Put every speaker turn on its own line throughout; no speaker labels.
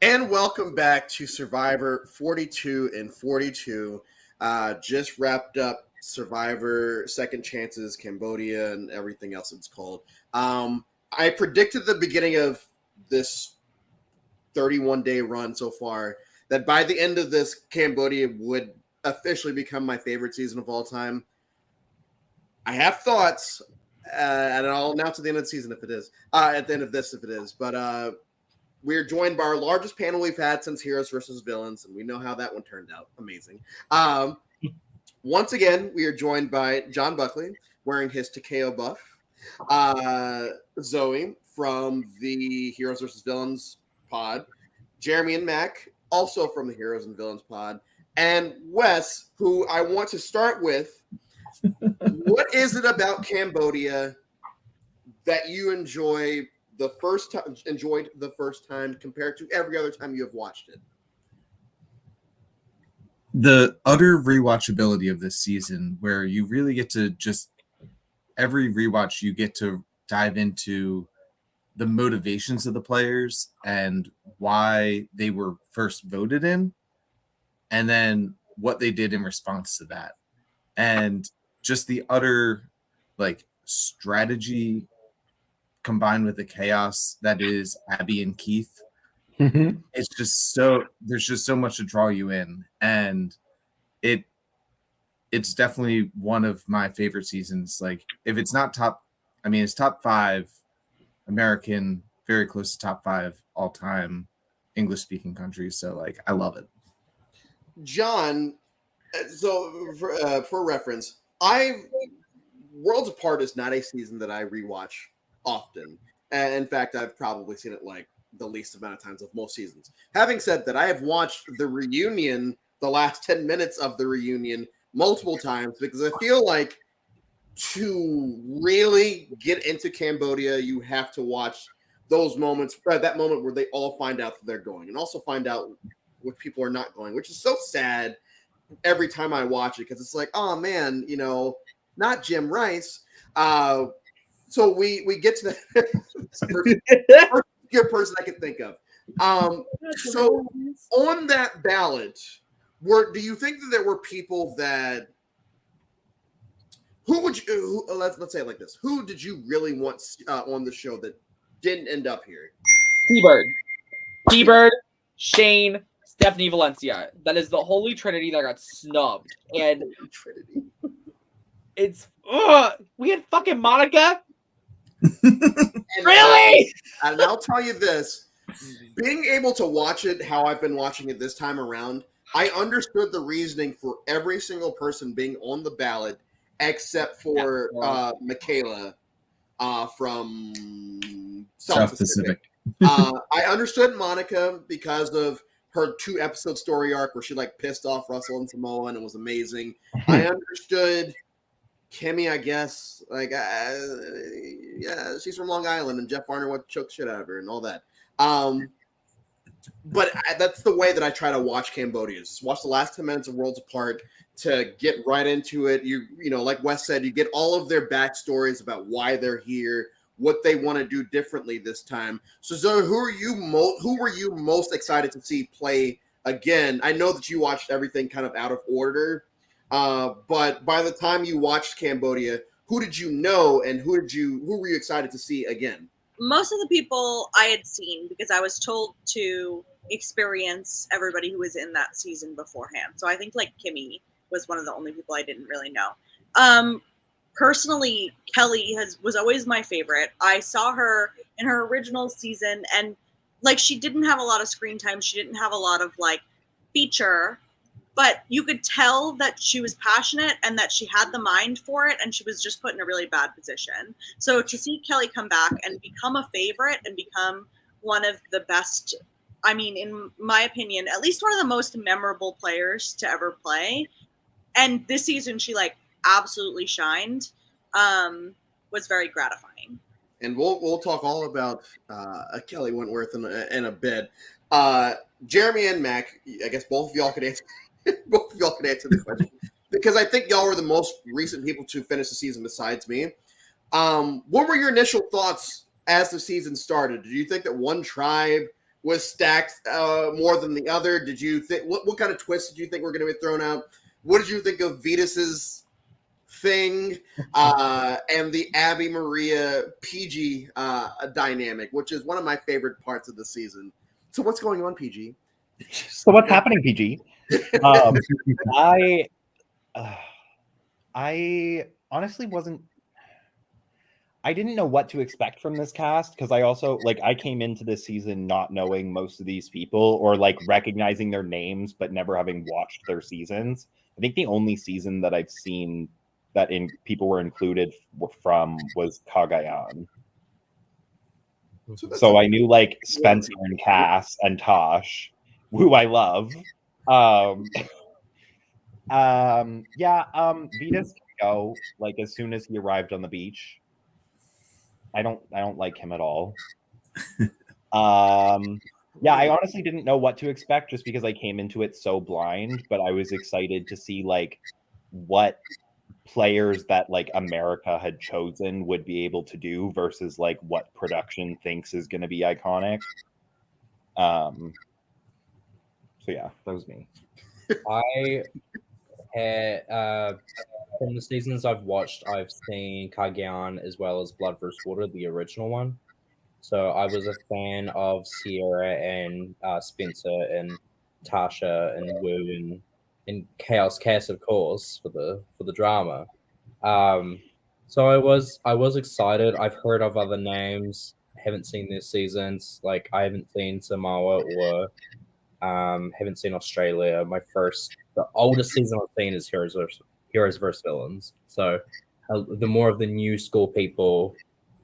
And welcome back to Survivor 42 and 42. Just wrapped up Survivor Second Chances Cambodia and everything else it's called. I predicted the beginning of this 31-day run so far that by the end of this, Cambodia would officially become my favorite season of all time. I have thoughts, and I'll announce at the end of the season if it is. At the end of this, if it is. But we're joined by our largest panel we've had since Heroes versus Villains, and we know how that one turned out. Amazing. Once again, we are joined by John Buckley, wearing his Takeo buff. Zoe from the Heroes versus Villains pod. Jeremy and Mac, also from the Heroes and Villains pod. And Wes, who I want to start with. What is it about Cambodia that you enjoyed the first time compared to every other time you have watched it?
The utter rewatchability of this season, where you really get to just every rewatch you get to dive into the motivations of the players and why they were first voted in, and then what they did in response to that, and just the utter strategy combined with the chaos that is Abby and Keith. It's just there's just so much to draw you in, and it's definitely one of my favorite seasons. Like, if it's not top, it's top 5 American, very close to top 5 all time English speaking countries. So I love it.
John, so for reference, Worlds Apart is not a season that I rewatch often. And in fact, I've probably seen it the least amount of times of most seasons. Having said that, I have watched the reunion, the last 10 minutes of the reunion, multiple times, because I feel like to really get into Cambodia, you have to watch those moments, that moment where they all find out that they're going, and also find out what people are not going, which is so sad every time I watch it, because it's like, oh man, not Jim Rice. So we get to the first good person I can think of. So on that ballot, do you think that there were people that let's say it like this? Who did you really want on the show that didn't end up here?
T-Bird, Shane, Stephanie Valencia. That is the holy trinity that got snubbed. And it's we had fucking Monica. Really?
And I'll tell you this, being able to watch it how I've been watching it this time around, I understood the reasoning for every single person being on the ballot except for Michaela from South Pacific. I understood Monica because of her 2-episode story arc where she pissed off Russell and Samoa, and it was amazing. I understood Kimmy, I guess, yeah, she's from Long Island, and Jeff Varner would choke shit out of her and all that. But that's the way that I try to watch Cambodia. Just watch the last 10 minutes of Worlds Apart to get right into it. You know, like Wes said, you get all of their backstories about why they're here, what they want to do differently this time. So Zoe, who were you most excited to see play again? I know that you watched everything kind of out of order. But by the time you watched Cambodia, who did you know, and who were you excited to see again?
Most of the people I had seen, because I was told to experience everybody who was in that season beforehand. So I think Kimmy was one of the only people I didn't really know. Personally, Kelly was always my favorite. I saw her in her original season, and she didn't have a lot of screen time. She didn't have a lot of feature. But you could tell that she was passionate and that she had the mind for it, and she was just put in a really bad position. So to see Kelly come back and become a favorite and become one of the best, in my opinion, at least one of the most memorable players to ever play. And this season she absolutely shined, was very gratifying.
And we'll talk all about Kelly Wentworth in a bit. Jeremy and Mac, I guess both of y'all can answer. Both of y'all can answer the question, because I think y'all were the most recent people to finish the season besides me. What were your initial thoughts as the season started? Did you think that one tribe was stacked more than the other? Did you think what kind of twists did you think were going to be thrown out? What did you think of Vetus's thing and the Abby Maria PG dynamic, which is one of my favorite parts of the season? So what's going on, PG?
So what's happening, PG? I honestly wasn't. I didn't know what to expect from this cast because I also I came into this season not knowing most of these people or recognizing their names but never having watched their seasons. I think the only season that I've seen that people were included from was Cagayan. So I knew Spencer and Cass and Tosh, who I love. Vetus can go as soon as he arrived on the beach. I don't like him at all. I honestly didn't know what to expect just because I came into it so blind, but I was excited to see what players that America had chosen would be able to do versus what production thinks is going to be iconic. So yeah, that was me.
I had from the seasons I've watched, I've seen Cagayan as well as Blood vs. Water, the original one. So I was a fan of Sierra and Spencer and Tasha and Wu and Chaos Cass, of course, for the drama. So I was excited. I've heard of other names, haven't seen their seasons. I haven't seen Samoa or haven't seen Australia. The oldest season I've seen is Heroes vs. Villains. So the more of the new school people,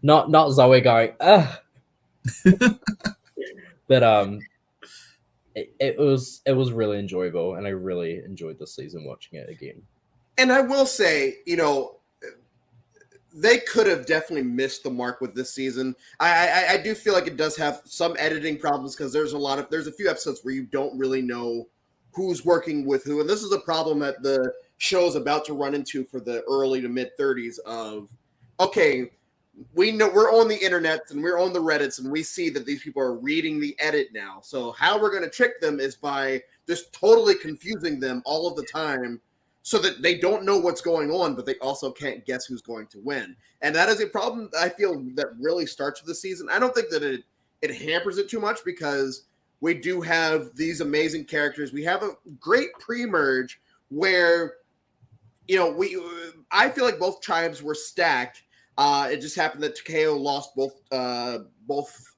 not Zoe going, ugh. But it was really enjoyable, and I really enjoyed this season watching it again.
And I will say, they could have definitely missed the mark with this season. I do feel like it does have some editing problems because there's a few episodes where you don't really know who's working with who, and this is a problem that the show's about to run into for the early to mid 30s. Of okay, we know we're on the internet and we're on the Reddits and we see that these people are reading the edit now. So how we're going to trick them is by just totally confusing them all of the time so that they don't know what's going on, but they also can't guess who's going to win. And that is a problem I feel that really starts with the season. I don't think that it hampers it too much because we do have these amazing characters. We have a great pre-merge where, I feel like both tribes were stacked. It just happened that Takeo lost both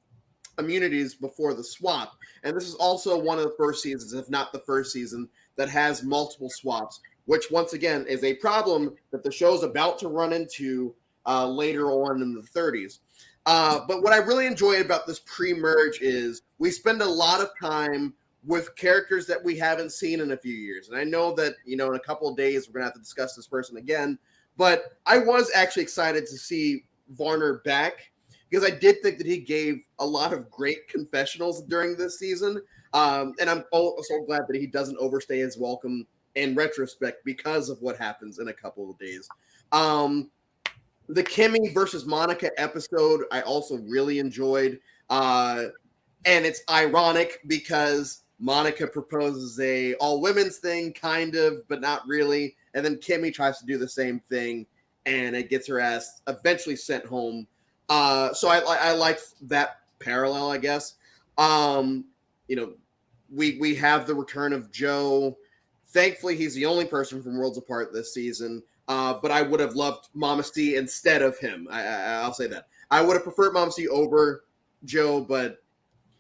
immunities before the swap. And this is also one of the first seasons, if not the first season, that has multiple swaps, which once again is a problem that the show's about to run into later on in the 30s. But what I really enjoy about this pre-merge is we spend a lot of time with characters that we haven't seen in a few years. And I know that, in a couple of days, we're going to have to discuss this person again. But I was actually excited to see Varner back because I did think that he gave a lot of great confessionals during this season. And I'm so glad that he doesn't overstay his welcome in retrospect because of what happens in a couple of days. The Kimmy versus Monica episode, I also really enjoyed. And it's ironic because Monica proposes a all women's thing, kind of, but not really. And then Kimmy tries to do the same thing, and it gets her ass eventually sent home. So I like that parallel, I guess. We have the return of Joe. Thankfully, he's the only person from Worlds Apart this season. But I would have loved Mama C instead of him. I'll say that. I would have preferred Mama C over Joe, but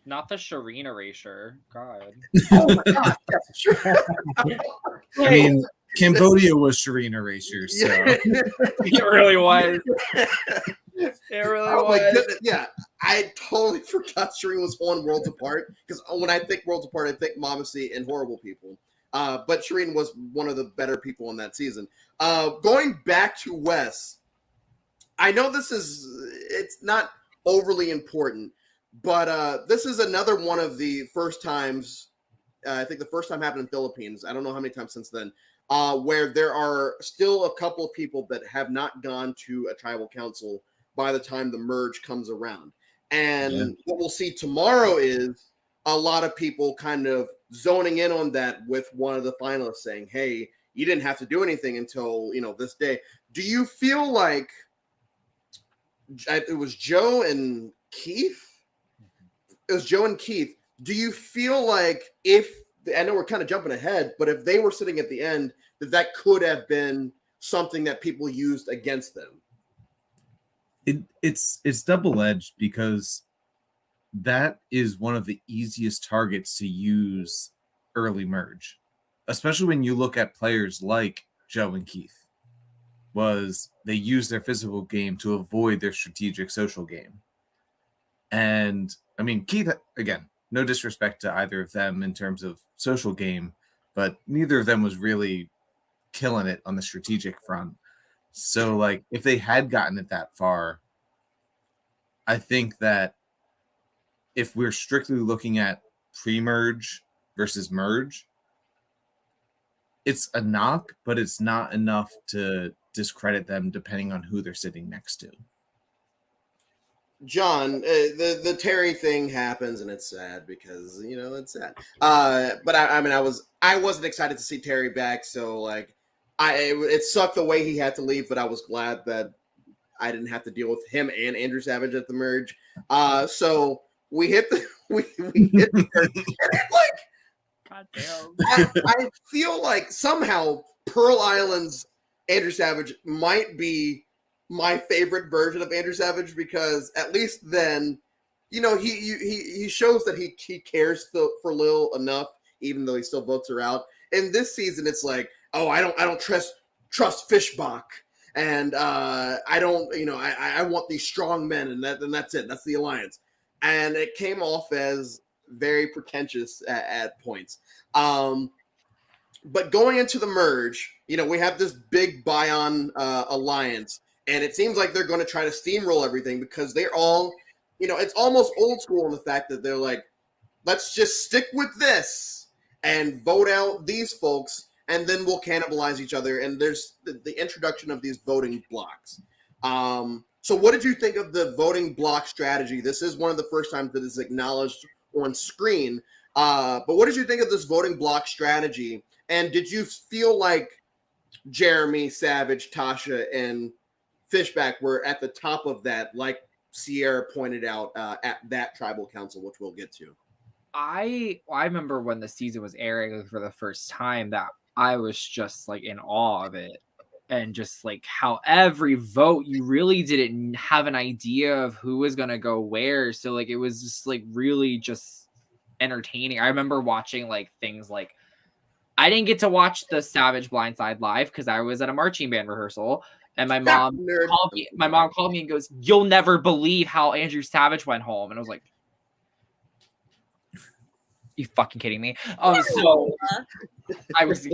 not the Shireen erasure. God.
Oh my God.
I mean, Cambodia was Shireen erasure, so
It really was. It really was.
My goodness. Yeah, I totally forgot Shireen was on Worlds Apart because when I think Worlds Apart, I think Mama C and Horrible People. But Shireen was one of the better people in that season. Going back to Wes, I know it's not overly important, but this is another one of the first times, I think the first time happened in the Philippines. I don't know how many times since then, where there are still a couple of people that have not gone to a tribal council by the time the merge comes around. And what we'll see tomorrow is a lot of people kind of zoning in on that with one of the finalists saying, hey, you didn't have to do anything until, this day. Do you feel like it was Joe and Keith? It was Joe and Keith. Do you feel like I know we're kind of jumping ahead, but if they were sitting at the end, that could have been something that people used against them?
It's double-edged because that is one of the easiest targets to use early merge, especially when you look at players like Joe and Keith. Was they use their physical game to avoid their strategic social game. And I mean, Keith, again, no disrespect to either of them in terms of social game, but neither of them was really killing it on the strategic front. So, like, if they had gotten it that far, I think that if we're strictly looking at pre-merge versus merge, it's a knock, but it's not enough to discredit them depending on who they're sitting next to.
John, the Terry thing happens, and it's sad because it's sad. But I wasn't excited to see Terry back, so like, it sucked the way he had to leave, but I was glad that I didn't have to deal with him and Andrew Savage at the merge. So we hit the we hit the merge, and like,
God damn.
I feel like somehow Pearl Island's Andrew Savage might be my favorite version of Andrew Savage, because at least then, he shows that he cares for Lil enough, even though he still votes her out. And this season, it's like, oh, I don't trust Fishbach, and I don't, I want these strong men, and that's it. That's the alliance. And it came off as very pretentious at points. But going into the merge, we have this big Bion alliance, and it seems like they're going to try to steamroll everything because they're all, it's almost old school in the fact that they're like, let's just stick with this and vote out these folks, and then we'll cannibalize each other. And there's the introduction of these voting blocks. So what did you think of the voting block strategy? This is one of the first times that it's acknowledged on screen. But what did you think of this voting block strategy? And did you feel like Jeremy, Savage, Tasha, and Fishback were at the top of that, like Sierra pointed out at that tribal council, which we'll get to?
I remember when the season was airing for the first time that I was just like in awe of it, and just like how every vote you really didn't have an idea of who was gonna go where. So like it was just like really just entertaining. I remember watching like things like, I didn't get to watch the Savage Blindside live because I was at a marching band rehearsal, and my mom called me and goes, "You'll never believe how Andrew Savage went home," and I was like, "You fucking kidding me?" So I was,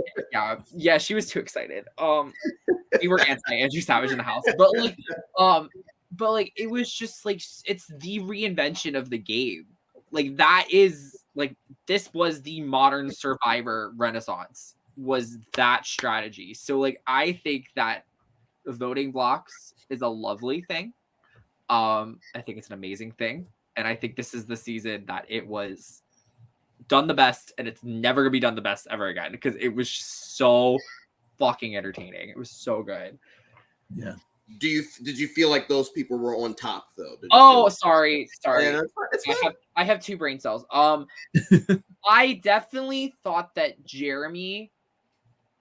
yeah, she was too excited. We were anti Andrew Savage in the house, but like it was just like, it's the reinvention of the game. Like that is like, this was the modern Survivor renaissance, was that strategy. So like I think that voting blocks is a lovely thing. I think it's an amazing thing, and I think this is the season that it was done the best, and it's never gonna be done the best ever again, because it was so fucking entertaining. It was so good.
Yeah.
Did you feel like those people were on top though?
Sorry.
Yeah, it's
I have two brain cells. I definitely thought that Jeremy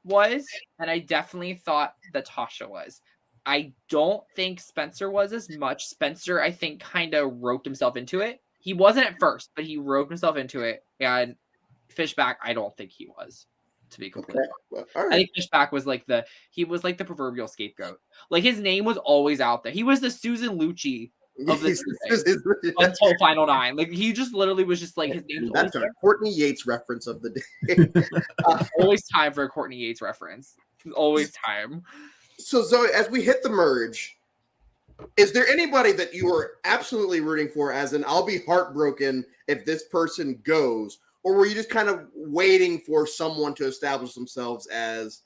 was, and I definitely thought that Tasha was. I don't think Spencer was as much. Spencer, I think, kind of roped himself into it. He wasn't at first, but he roped himself into it. And Fishback, I don't think he was, to be completely honest.
Well, all right.
I think Fishback was like the proverbial scapegoat. Like his name was always out there. He was the Susan Lucci of the until Final 9. Like he just literally was just like, his name was
That's a Courtney Yates reference of the day.
always time for a Courtney Yates reference. Always time.
So Zoe, as we hit the merge, is there anybody that you are absolutely rooting for, as in I'll be heartbroken if this person goes, or were you just kind of waiting for someone to establish themselves as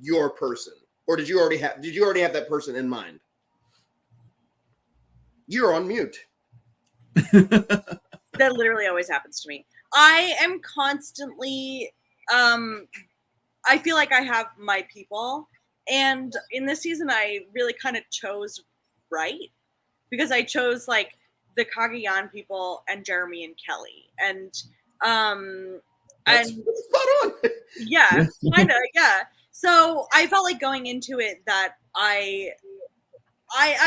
your person, or did you already have that person in mind? You're on mute.
That literally always happens to me. I am constantly, I feel like I have my people. And in this season, I really kind of chose right because I chose like the Kagayan people and Jeremy and Kelly.
That's
And
spot on.
yeah, kind of, yeah. So I felt like going into it that I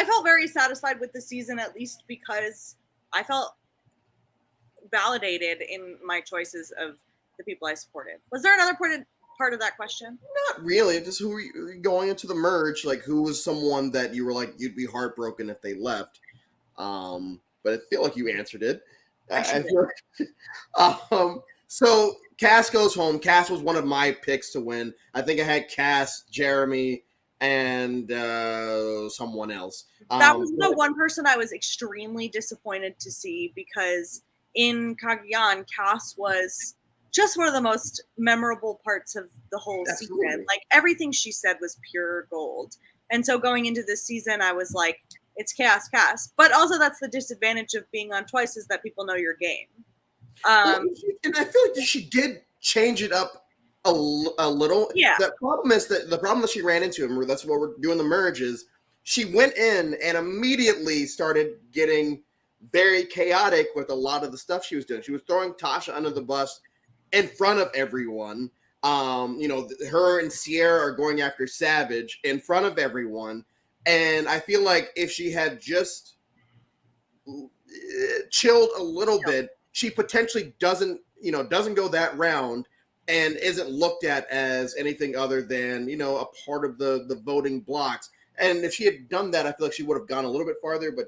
felt very satisfied with the season, at least because I felt validated in my choices of the people I supported. Was there another part of that question?
Not really. Just who were you going into the merge? Like, who was someone that you were like, you'd be heartbroken if they left? But I feel like you answered it. I feel like, so Cass goes home. Cass was one of my picks to win. I think I had Cass, Jeremy, and someone else.
That was the one person I was extremely disappointed to see because in Kagayan, Cass was just one of the most memorable parts of the whole season. Like everything she said was pure gold. And so going into this season, I was like, it's Cass. But also that's the disadvantage of being on Twice is that people know your game.
And I feel like she did change it up a little.
Yeah.
The problem is that the problem that she ran into, and that's what we're doing the merge is, she went in and immediately started getting very chaotic with a lot of the stuff she was doing. She was throwing Tasha under the bus in front of everyone. Her and Sierra are going after Savage in front of everyone. And I feel like if she had just chilled a little bit, she potentially doesn't go that round and isn't looked at as anything other than, a part of the voting blocks. And if she had done that, I feel like she would have gone a little bit farther, but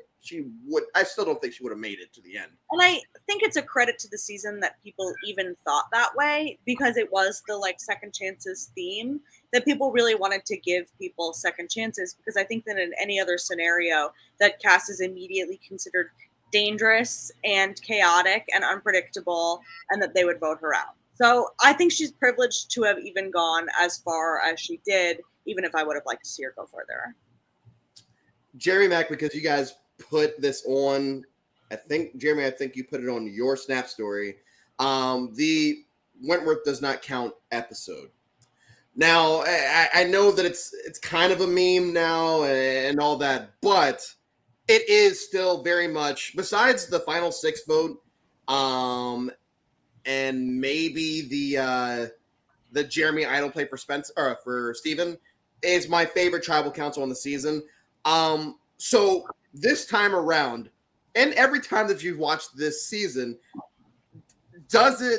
I still don't think she would have made it to the end.
And I think it's a credit to the season that people even thought that way because it was the like second chances theme that people really wanted to give people second chances because I think that in any other scenario that Cass is immediately considered dangerous and chaotic and unpredictable and that they would vote her out. So I think she's privileged to have even gone as far as she did, even if I would have liked to see her go further.
Jerry Mack, because you guys put this on, Jeremy, I think you put it on your Snap story. The Wentworth does not count episode. Now, I know that it's kind of a meme now and all that, but it is still very much, besides the final 6 vote, and maybe the Jeremy Idol play for Spencer or for Steven is my favorite tribal council on the season. So this time around, and every time that you've watched this season, do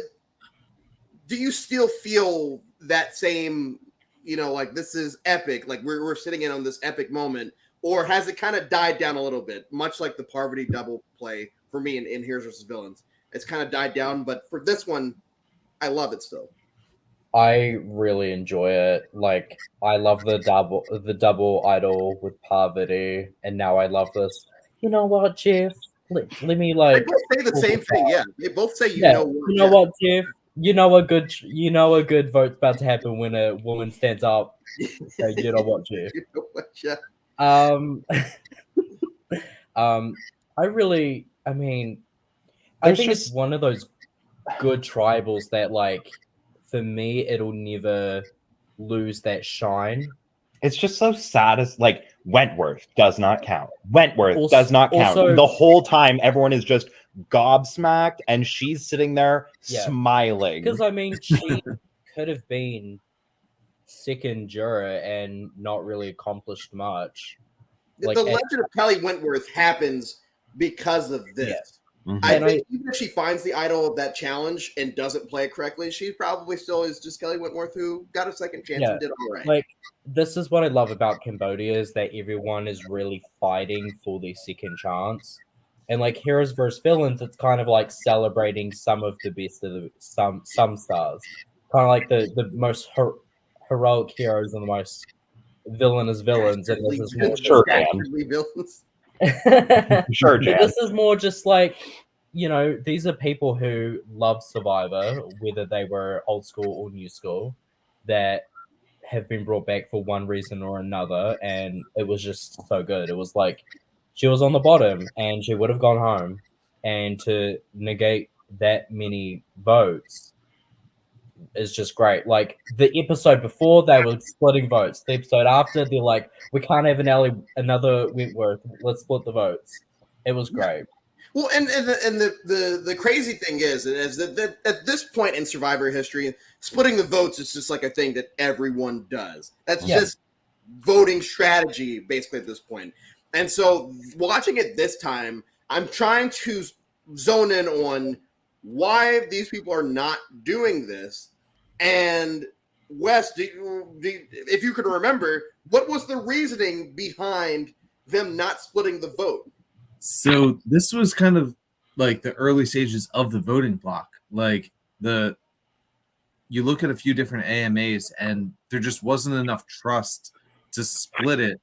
you still feel that same, like this is epic, like we're sitting in on this epic moment, or has it kind of died down a little bit, much like the Parvati double play for me in Heroes vs. Villains? It's kind of died down, but for this one, I love it still.
I really enjoy it. Like, I love the double idol with Parvati, and now I love this. You know what, Jeff? Let me like.
They both say the same thing. Yeah, they both say
You know what, Jeff? You know a good vote's about to happen when a woman stands up. So you know what, Jeff?
You know what, Jeff?
I think it's one of those good tribals that, like, for me, it'll never lose that shine.
It's just so sad. As like Wentworth does not count. Wentworth does not count.
Also,
the whole time, everyone is just gobsmacked, and she's sitting there smiling.
Because I mean, she could have been second juror and not really accomplished much.
Like, the legend of Kelly Wentworth happens because of this.
Yeah.
Mm-hmm.
I think even if she finds the idol of that challenge and doesn't play it correctly, she probably still is just Kelly Wentworth who got a second chance and did all right.
Like, this is what I love about Cambodia is that everyone is really fighting for their second chance. And like Heroes vs. Villains, it's kind of like celebrating some of the best of the some stars. Kind of like the most heroic heroes and the most villainous villains. And this is more
villains.
Sure, Jan.
This is more just like, these are people who love Survivor, whether they were old school or new school, that have been brought back for one reason or another, and it was just so good. It was like she was on the bottom and she would have gone home, and to negate that many votes is just great. Like the episode before, they were splitting votes. The episode after, they're like, we can't have another Wentworth. Let's split the votes. It was great.
Well, and the crazy thing is that at this point in Survivor history, splitting the votes is just like a thing that everyone does. That's just voting strategy, basically, at this point. And so watching it this time, I'm trying to zone in on why these people are not doing this. And Wes, if you could remember, what was the reasoning behind them not splitting the vote?
So this was kind of like the early stages of the voting block. Like you look at a few different AMAs and there just wasn't enough trust to split it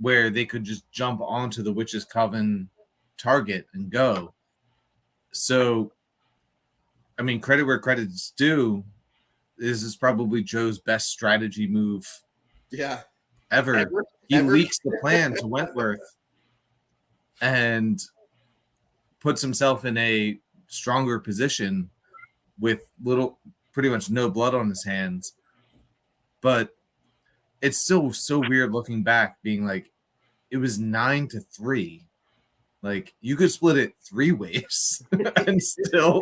where they could just jump onto the Witch's Coven target and go. So, I mean, credit where credit's due. This is probably Joe's best strategy move ever. He leaks the plan to Wentworth and puts himself in a stronger position with pretty much no blood on his hands. But it's still so weird looking back, being like, it was 9-3. Like, you could split it 3 ways and still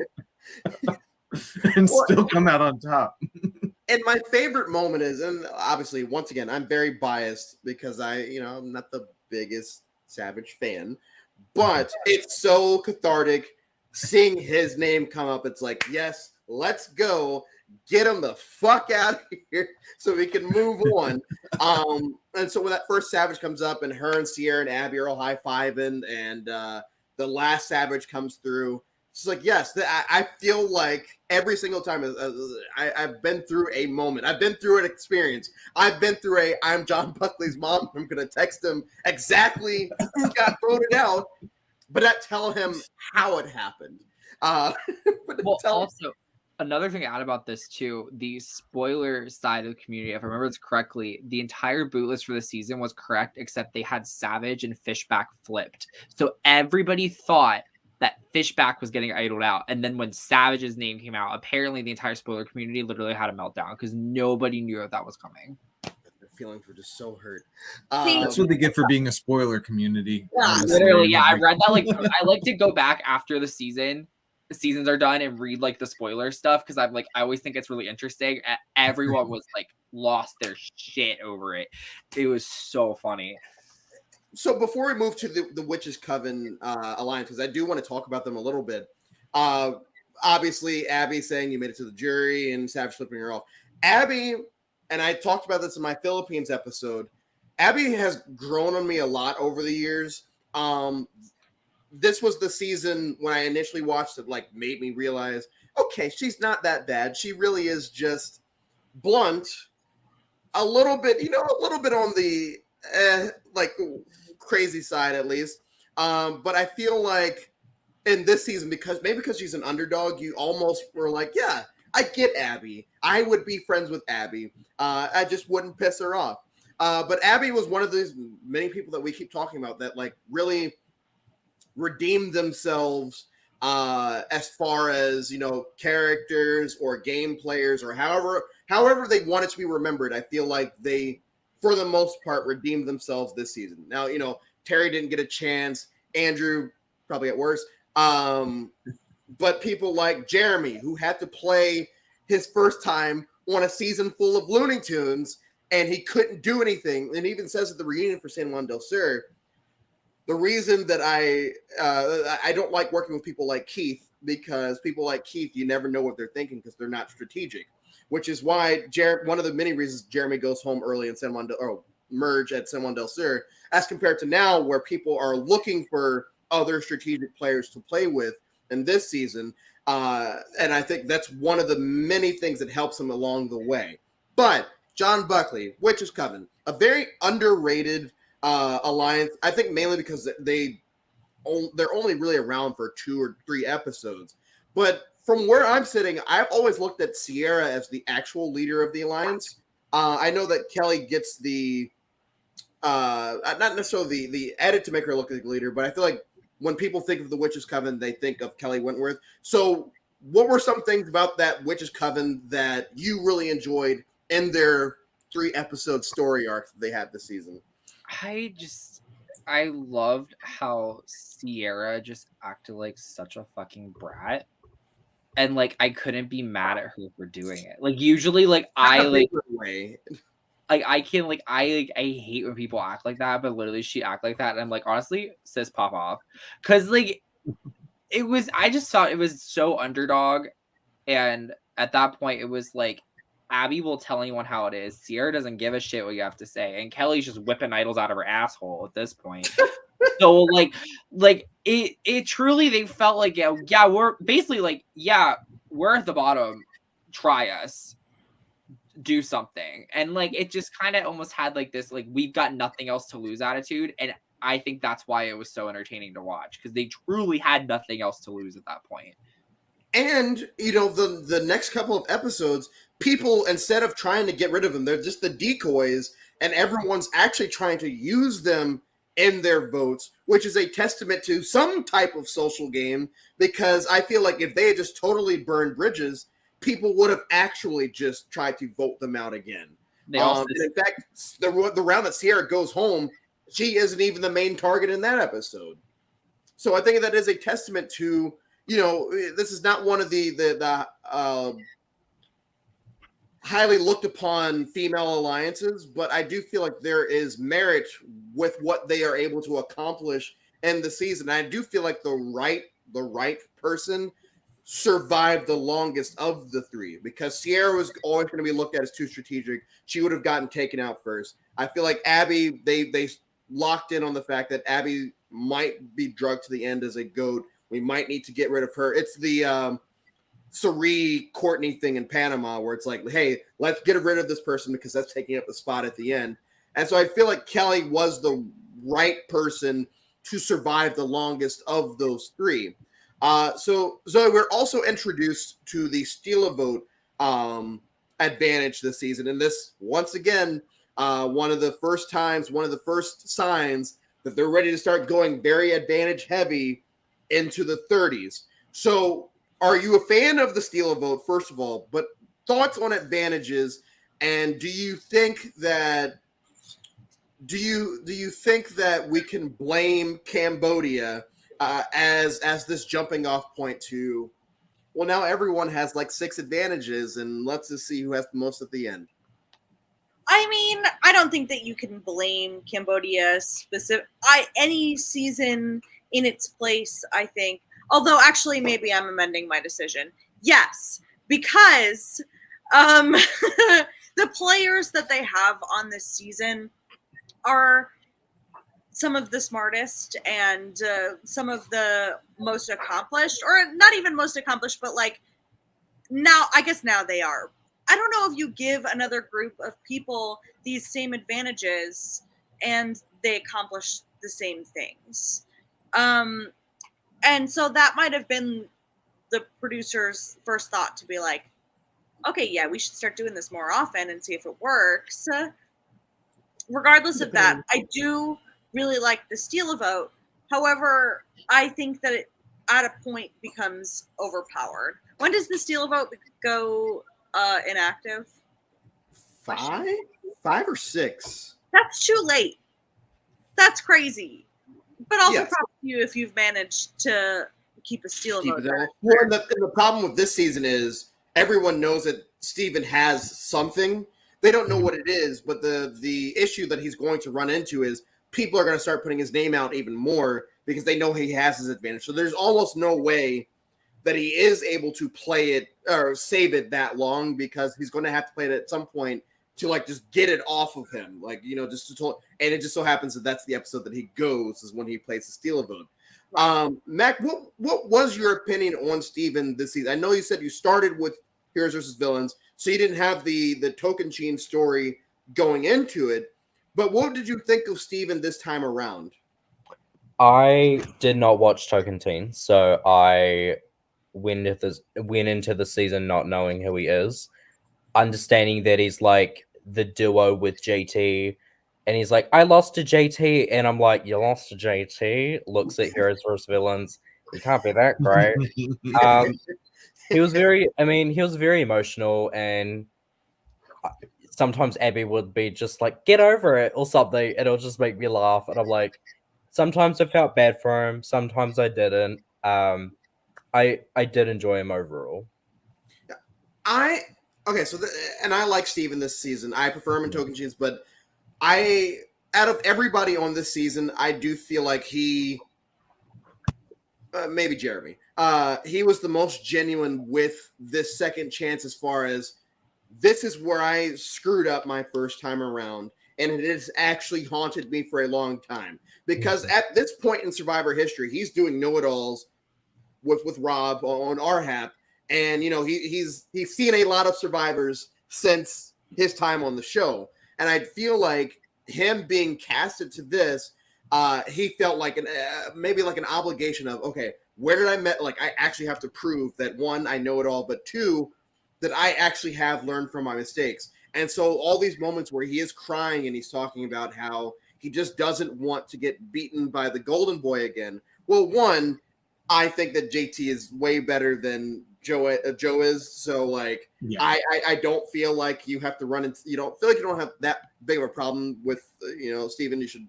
come out on top.
And my favorite moment is, and obviously, once again, I'm very biased because I'm not the biggest Savage fan, but it's so cathartic seeing his name come up. It's like, yes, let's go. Get him the fuck out of here so we can move on. And so when that first Savage comes up and her and Sierra and Abby are all high-fiving and the last Savage comes through, it's like, yes, I feel like every single time I've been through a moment. I've been through an experience. I've been through I'm John Buckley's mom. I'm going to text him exactly who got voted out, but not tell him how it happened.
Also, another thing to add about this too, the spoiler side of the community, if I remember this correctly, the entire boot list for the season was correct, except they had Savage and Fishback flipped. So everybody thought that Fishback was getting idled out. And then when Savage's name came out, apparently the entire spoiler community literally had a meltdown because nobody knew that was coming.
The feelings were just so hurt.
That's what they get for being a spoiler community.
Literally, yeah. I read that. Like, I like to go back after the seasons are done and read like the spoiler stuff because I always think it's really interesting. Everyone was like lost their shit over it. It was so funny.
So before we move to the Witch's Coven alliance, because I do want to talk about them a little bit. Obviously, Abby saying you made it to the jury and Savage flipping her off. Abby, and I talked about this in my Philippines episode, Abby has grown on me a lot over the years. This was the season when I initially watched it, like, made me realize, okay, she's not that bad. She really is just blunt, a little bit on the like crazy side at least. But I feel like in this season, because she's an underdog, you almost were like, yeah, I get Abby. I would be friends with Abby. I just wouldn't piss her off. But Abby was one of these many people that we keep talking about that like really redeemed themselves as far as characters or game players or however they wanted to be remembered. I feel like they, for the most part, redeemed themselves this season. Now, Terry didn't get a chance. Andrew probably got worse. But people like Jeremy, who had to play his first time on a season full of Looney Tunes, and he couldn't do anything. And even says at the reunion for San Juan del Sur, the reason that I don't like working with people like Keith, because people like Keith, you never know what they're thinking because they're not strategic. Which is why one of the many reasons Jeremy goes home early in merge at San Juan del Sur, as compared to now where people are looking for other strategic players to play with in this season. And I think that's one of the many things that helps him along the way. But John Buckley, Witch's Coven, a very underrated alliance. I think mainly because they're only really around for 2 or 3 episodes. But from where I'm sitting, I've always looked at Sierra as the actual leader of the alliance. I know that Kelly gets the not necessarily the edit to make her look like a leader, but I feel like when people think of the Witches Coven, they think of Kelly Wentworth. So what were some things about that Witches Coven that you really enjoyed in their 3-episode story arc that they had this season?
I loved how Sierra just acted like such a fucking brat. And like I couldn't be mad at her for doing it. Like usually like I hate when people act like that, but literally she act like that and I'm like, honestly, sis, pop off. Cause like I just thought it was so underdog. And at that point it was like Abby will tell anyone how it is. Sierra doesn't give a shit what you have to say. And Kelly's just whipping idols out of her asshole at this point. So like it truly, they felt like, yeah, we're basically like, yeah, we're at the bottom. Try us. Do something. And like it just kind of almost had like this, like, we've got nothing else to lose attitude. And I think that's why it was so entertaining to watch, because they truly had nothing else to lose at that point.
And, you know, the next couple of episodes, people, instead of trying to get rid of them, they're just the decoys, and everyone's actually trying to use them in their votes, which is a testament to some type of social game, because I feel like if they had just totally burned bridges, people would have actually just tried to vote them out again. In fact, the round that Sierra goes home, she isn't even the main target in that episode. So I think that is a testament to, you know, this is not one of the highly looked upon female alliances, but I do feel like there is merit with what they are able to accomplish in the season. I do feel like the right person survived the longest of the three, because Sierra was always going to be looked at as too strategic. She would have gotten taken out first. I feel like Abby, they locked in on the fact that Abby might be drugged to the end as a goat. We might need to get rid of her. It's the Cerie Courtney thing in Panama, where it's like, hey, let's get rid of this person because that's taking up the spot at the end. And so I feel like Kelly was the right person to survive the longest of those three. So Zoe, we're also introduced to the steal a vote advantage this season. And this, once again, one of the first signs that they're ready to start going very advantage heavy into the 30s. So are you a fan of the steal a vote, first of all, but thoughts on advantages? And do you think that we can blame Cambodia as this jumping off point to, well, now everyone has like 6 advantages and let's just see who has the most at the end?
I mean, I don't think that you can blame Cambodia any season in its place, I think. Although, actually, maybe I'm amending my decision. Yes, because the players that they have on this season are some of the smartest and some of the most accomplished, or not even most accomplished, but like now they are. I don't know if you give another group of people these same advantages and they accomplish the same things. And so that might have been the producer's first thought, to be like, okay, yeah, we should start doing this more often and see if it works. Regardless of that, I do really like the steal a vote. However, I think that it at a point becomes overpowered. When does the steal a vote go inactive?
5 or 6.
That's too late. That's crazy. But also,
yes,
props to you if you've managed to keep a steal a vote.
Well, and the problem with this season is everyone knows that Steven has something. They don't know what it is, but the issue that he's going to run into is people are going to start putting his name out even more because they know he has his advantage. So there's almost no way that he is able to play it or save it that long, because he's going to have to play it at some point to like just get it off of him, like, you know, just to and it just so happens that that's the episode that he goes is when he plays the steal a vote. Mac, what was your opinion on Steven this season? I know you said you started with Heroes versus Villains, so you didn't have the Tocantins story going into it, but what did you think of Steven this time around?
I did not watch Tocantins, so I went into the season not knowing who he is, understanding that he's like the duo with JT, And he's like, I lost to JT. And I'm like, you lost to JT? Looks at Heroes vs. Villains. You can't be that great. He was very emotional. And sometimes Abby would be just like, get over it or something. And it'll just make me laugh. And I'm like, sometimes I felt bad for him. Sometimes I didn't. I did enjoy him overall.
Okay, so and I like Steven this season. I prefer him in Token Jeans, but out of everybody on this season, I do feel like maybe Jeremy, he was the most genuine with this second chance as far as this is where I screwed up my first time around, and it has actually haunted me for a long time. Because at this point in Survivor history, he's doing know-it-alls with Rob on RHAP, and he's seen a lot of Survivors since his time on the show, and I feel like him being casted to this, he felt like maybe like an obligation of, okay, where did I met? Like, I actually have to prove that, one, I know it all, but two, that I actually have learned from my mistakes. And so all these moments where he is crying and he's talking about how he just doesn't want to get beaten by the Golden Boy again. Well, one, I think that JT is way better than Joe is. So, like, yeah. I don't feel like you have to run into, you don't feel like you don't have that big of a problem with, Steven. You should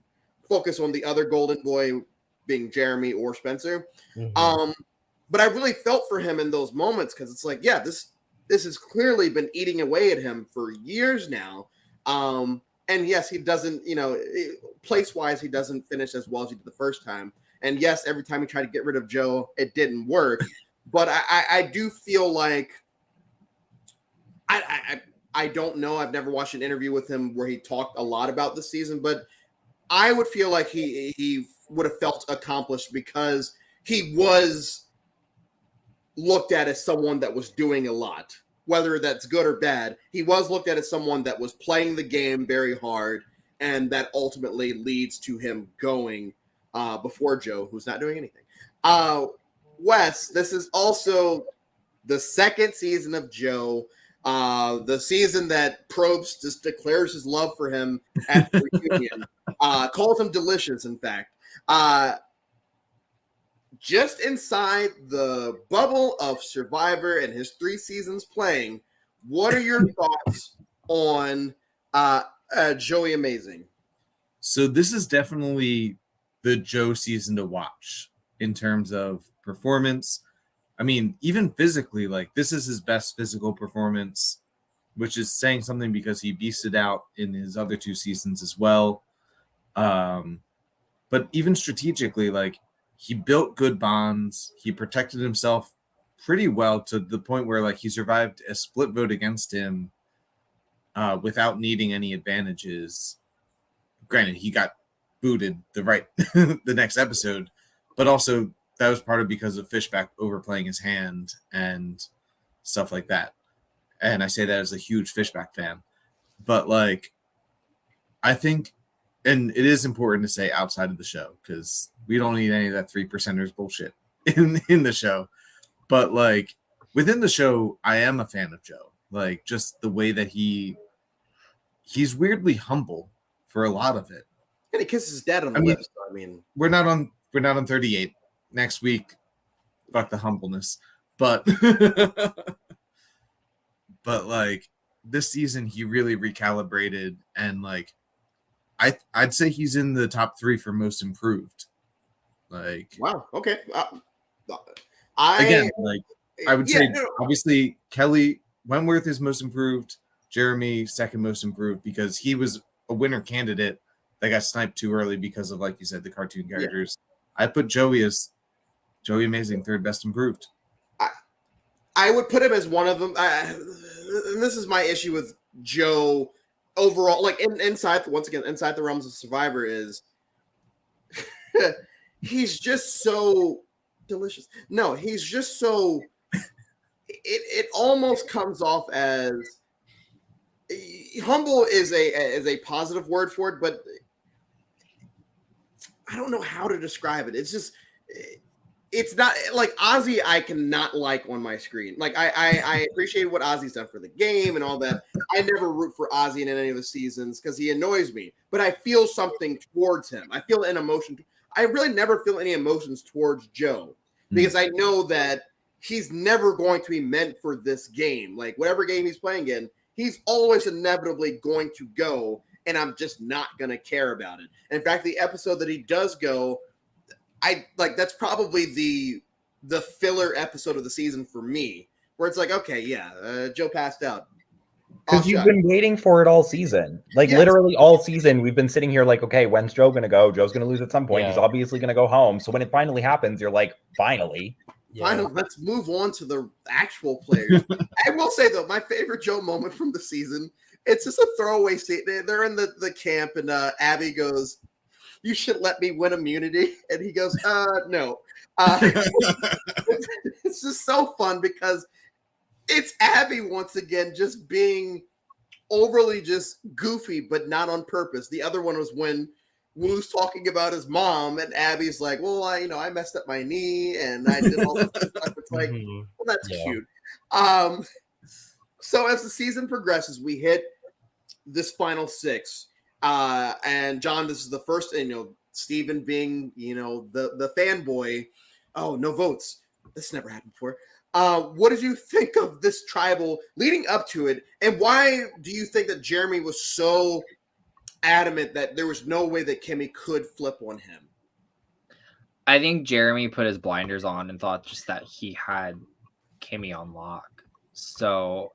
focus on the other Golden Boy being Jeremy or Spencer. Mm-hmm. But I really felt for him in those moments because it's like, yeah, this has clearly been eating away at him for years now. And yes, he doesn't, place-wise, he doesn't finish as well as he did the first time. And yes, every time he tried to get rid of Joe, it didn't work. But I do feel like I don't know. I've never watched an interview with him where he talked a lot about the season, but I would feel like he would have felt accomplished because he was looked at as someone that was doing a lot, whether that's good or bad. He was looked at as someone that was playing the game very hard, and that ultimately leads to him going before Joe, who's not doing anything. Wes, this is also the second season of Joe, the season that Probst just declares his love for him at the reunion, calls him delicious, in fact. Just inside the bubble of Survivor and his 3 seasons playing, what are your thoughts on Joey Amazing?
So this is definitely the Joe season to watch in terms of performance. I mean, even physically, like, this is his best physical performance, which is saying something because he beasted out in his other 2 seasons as well. But even strategically, like, he built good bonds. He protected himself pretty well to the point where, like, he survived a split vote against him without needing any advantages. Granted, he got booted the next episode, but also that was part of because of Fishback overplaying his hand and stuff like that. And I say that as a huge Fishback fan. But, like, I think, and it is important to say outside of the show, because we don't need any of that 3%ers bullshit in the show. But, like, within the show, I am a fan of Joe. Like, just the way that he's weirdly humble for a lot of it.
And he kisses his dad on the lips. So, I mean,
we're not on 38 next week. Fuck the humbleness, but but, like, this season he really recalibrated, and, like, I'd say he's in the top 3 for most improved. Like,
wow, okay.
I would say obviously Kelly Wentworth is most improved, Jeremy second most improved because he was a winner candidate that got sniped too early because of, like you said, the cartoon characters. Yeah. I put Joey Amazing third best improved.
I would put him as one of them. And this is my issue with Joe overall. Like, inside the realms of Survivor is he's just so delicious. No, he's just so. It almost comes off as humble is a positive word for it, but I don't know how to describe it. It's just it's not like Ozzy. I cannot like on my screen. Like I appreciate what Ozzy's done for the game and all that. I never root for Ozzy in any of the seasons because he annoys me. But I feel something towards him. I feel an emotion. I really never feel any emotions towards Joe because I know that he's never going to be meant for this game. Like whatever game he's playing in, he's always inevitably going to go, and I'm just not going to care about it. And in fact, the episode that he does go, I like that's probably the filler episode of the season for me, where it's like, okay, yeah, Joe passed out.
Because you've been waiting for it all season. Like, literally all season, we've been sitting here like, okay, when's Joe going to go? Joe's going to lose at some point.
Yeah.
He's obviously going to go home. So when it finally happens, you're like, finally.
Finally, let's move on to the actual players. I will say, though, my favorite Joe moment from the season, it's just a throwaway scene. They're in the camp, and Abby goes, "You should let me win immunity." And he goes, no. It's just so fun because it's Abby once again just being overly just goofy, but not on purpose. The other one was when Wu's talking about his mom, and Abby's like, "Well, I messed up my knee, and I did all this stuff." It's like, well, that's cute. So as the season progresses, we hit this final 6. And John, this is the first, Steven being, the fanboy. Oh, no votes. This never happened before. What did you think of this tribal leading up to it? And why do you think that Jeremy was so adamant that there was no way that Kimmy could flip on him?
I think Jeremy put his blinders on and thought just that he had Kimmy on lock. So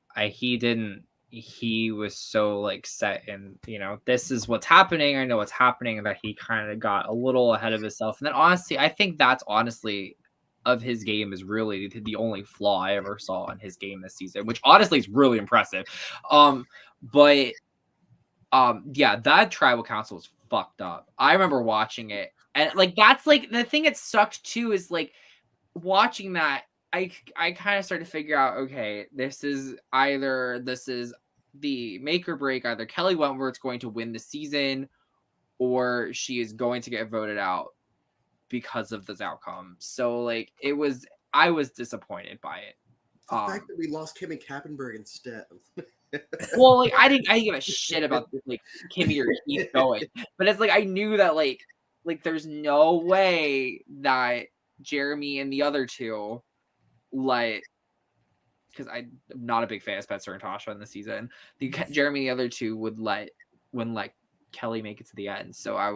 he was so like set in, this is what's happening. I know what's happening, and that he kind of got a little ahead of himself. And then honestly, I think that's honestly of his game is really the only flaw I ever saw in his game this season, which honestly is really impressive. Yeah, that tribal council was fucked up. I remember watching it, and like that's like the thing that sucked too is like watching that. I kind of started to figure out, okay, this is the make or break. Either Kelly Wentworth's going to win the season, or she is going to get voted out because of this outcome. So like I was disappointed by it.
The fact that we lost Kimmy Kappenberg instead.
Well, like I didn't give a shit about like Kimmy or Keith going, but it's like I knew that like there's no way that Jeremy and the other two, like, because I'm not a big fan of Spencer and Tasha in the season, Jeremy and the other two wouldn't let Kelly make it to the end. So I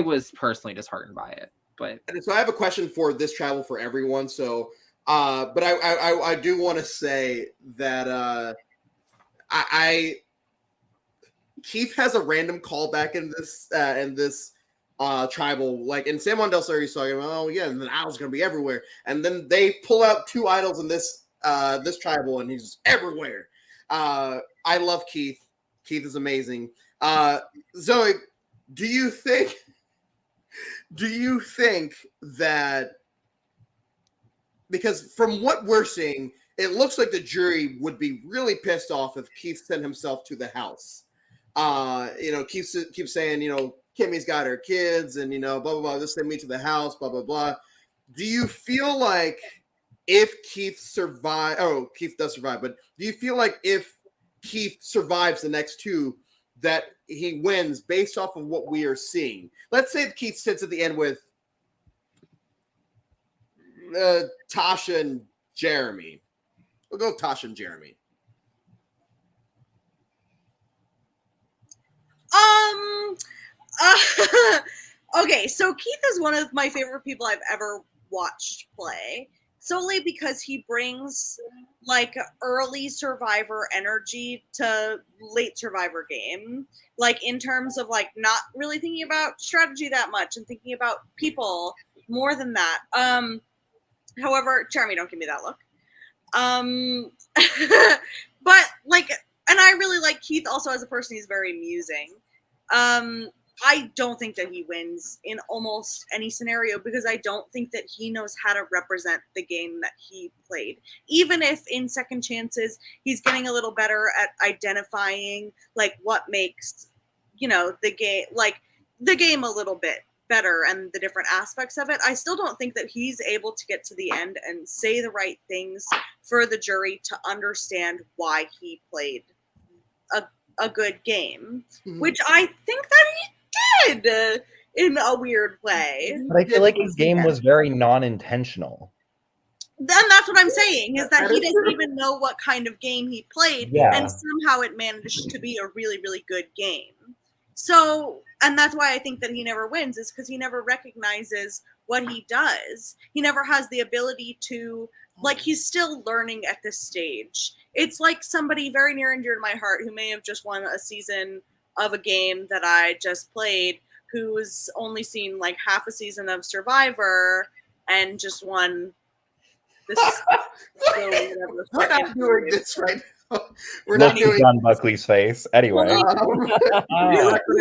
was personally disheartened by it. But
so I have a question for this travel for everyone. So, but I do want to say that Keith has a random callback in this tribal, like in San Juan del Sur, he's talking about, oh yeah, and then Idol's gonna be everywhere, and then they pull out 2 idols in this tribal, and he's everywhere. I love Keith. Keith is amazing. Zoe, do you think that, because from what we're seeing, it looks like the jury would be really pissed off if Keith sent himself to the house. Keith saying, Kimmy's got her kids, and blah blah blah. Just send me to the house, blah blah blah. Do you feel like if Keith does survive, but do you feel like if Keith survives the next 2, that he wins based off of what we are seeing? Let's say Keith sits at the end with Tasha and Jeremy. We'll go with Tasha and Jeremy.
Okay, so Keith is one of my favorite people I've ever watched play, solely because he brings like early Survivor energy to late Survivor game, like in terms of like not really thinking about strategy that much and thinking about people more than that. However, Jeremy, don't give me that look. But like, and I really like Keith also as a person. He's very amusing. I don't think that he wins in almost any scenario because I don't think that he knows how to represent the game that he played. Even if in second chances he's getting a little better at identifying like what makes, the game a little bit better and the different aspects of it, I still don't think that he's able to get to the end and say the right things for the jury to understand why he played a good game, which I think that he did in a weird way.
But I feel like his game was very non-intentional.
Then that's what I'm saying, is that he doesn't even know what kind of game he played,
Yeah.
and somehow it managed to be a really, really good game. So, and that's why I think that he never wins, is because he never recognizes what he does. He never has the ability to, like, he's still learning at this stage. It's like somebody very near and dear to my heart who may have just won a season of a game that I just played, who's only seen like half a season of Survivor and just won this.
We're not doing this right now. We're
Look
not doing
on Buckley's face. Anyway.
we're not gonna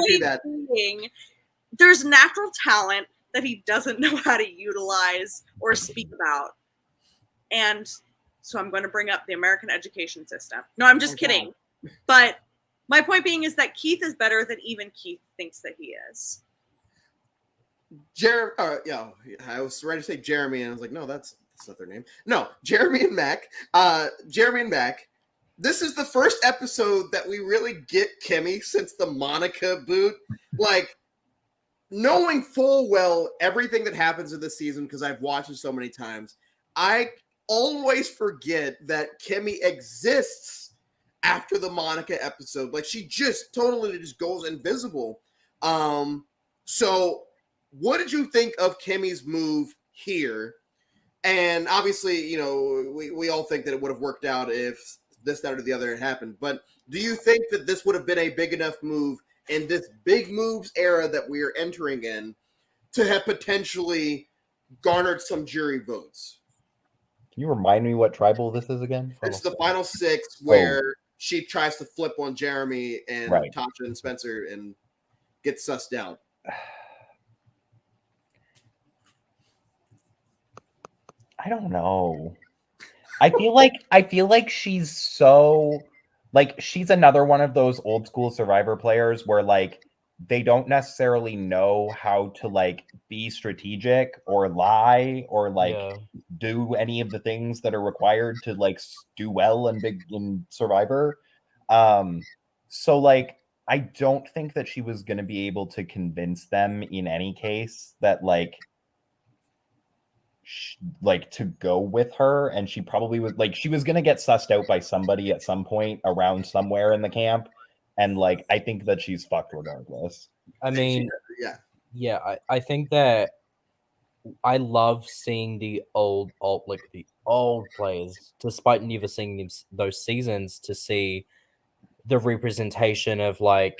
do that.
There's natural talent that he doesn't know how to utilize or speak about. And so I'm going to bring up the American education system. No, I'm just kidding. But my point being is that Keith is better than even Keith thinks that he is.
I was ready to say Jeremy, and I was like, no, that's not their name. No, Jeremy and Mac. Jeremy and Mac. This is the first episode that we really get Kimmy since the Monica boot. Like, knowing full well everything that happens in this season, because I've watched it so many times, I always forget that Kimmy exists after the Monica episode. Like, she just totally just goes invisible. So what did you think of Kimmy's move here? And obviously, you know, we all think that it would have worked out if this, that, or the other had happened. But do you think that this would have been a big enough move in this big moves era that we are entering in to have potentially garnered some jury votes?
Can you remind me what tribal this is again?
It's the final six where she tries to flip on Jeremy and Tasha and Spencer and gets sussed out.
I don't know. I feel like she's so, like, she's another one of those old school Survivor players where, like, they don't necessarily know how to, like, be strategic or lie or, like, do any of the things that are required to, like, do well in Survivor. So, like, I don't think that she was going to be able to convince them in any case that, like to go with her, and she probably was, like, she was going to get sussed out by somebody at some point around somewhere in the camp, and, like, I think that she's fucked regardless.
I mean,
yeah,
I think that I love seeing the old players, despite never seeing those seasons, to see the representation of, like,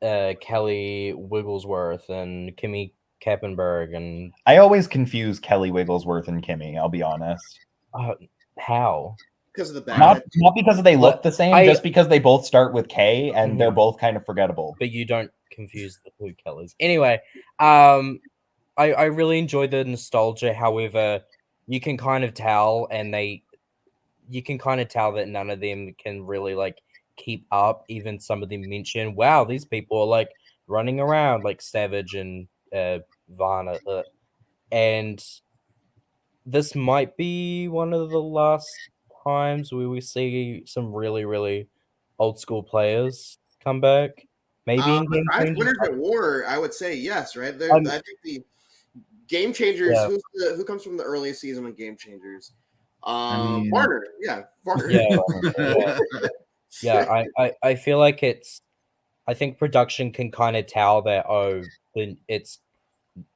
Kelly Wigglesworth and Kimmy Kappenberg, and
I always confuse Kelly Wigglesworth and Kimmy, I'll be honest.
How?
Because of the back.
Not because they look the same, just because they both start with K and they're both kind of forgettable.
But you don't confuse the two Kellys. Anyway, I really enjoy the nostalgia. However, you can kind of tell, you can kind of tell that none of them can really, like, keep up. Even some of them mention, wow, these people are, like, running around like Savage and Vana, and this might be one of the last times where we see some really, really old school players come back. Maybe in Game Changers.
Winners at War, I would say yes, right? I think the Game Changers. Yeah. Who comes from the earliest season of Game Changers? Varner, Varner.
Yeah, I feel like I think production can kind of tell that it's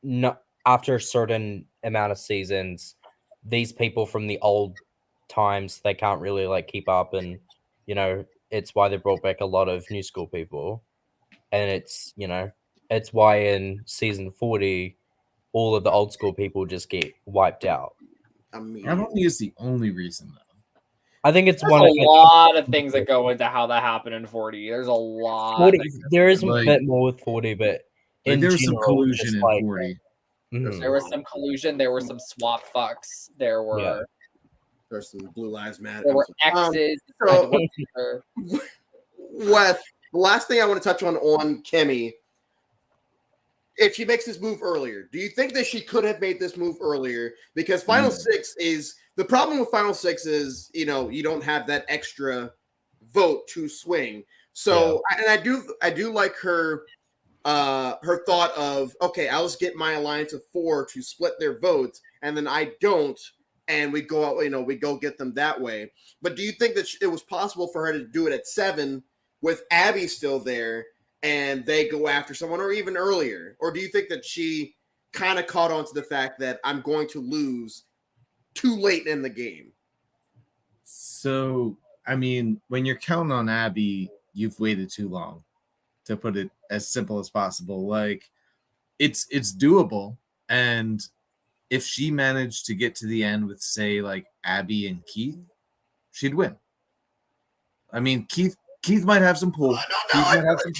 not after a certain amount of seasons, these people from the old times, they can't really, like, keep up, and, you know, it's why they brought back a lot of new school people, and it's, you know, it's why in season 40 all of the old school people just get wiped out.
I don't think it's the only reason, though.
I think it's
There's a lot of things that go into how that happened in 40. There's a lot.
40, there is a bit more with 40, but
like, there was some collusion in 40.
There was some collusion. There were some swap fucks. There were.
There's some Blue Lives Matter.
There were exes.
Wes, the last thing I want to touch on Kimmy. if she makes this move earlier, do you think that she could have made this move earlier? Because Final Six is the problem with Final Six is, you know, you don't have that extra vote to swing. So, and I do like her thought of, okay, I'll just get my alliance of 4 to split their votes, and then I don't, and we go out, you know, we go get them that way. But do you think that it was possible for her to do it at 7 with Abby still there, and they go after someone, or even earlier? Or do you think that she kind of caught on to the fact that I'm going to lose too late in the game?
So, I mean, when you're counting on Abby, you've waited too long, to put it as simple as possible. Like, it's doable. And if she managed to get to the end with, say, like Abby and Keith, she'd win. I mean, Keith might have some pull. Keith might have some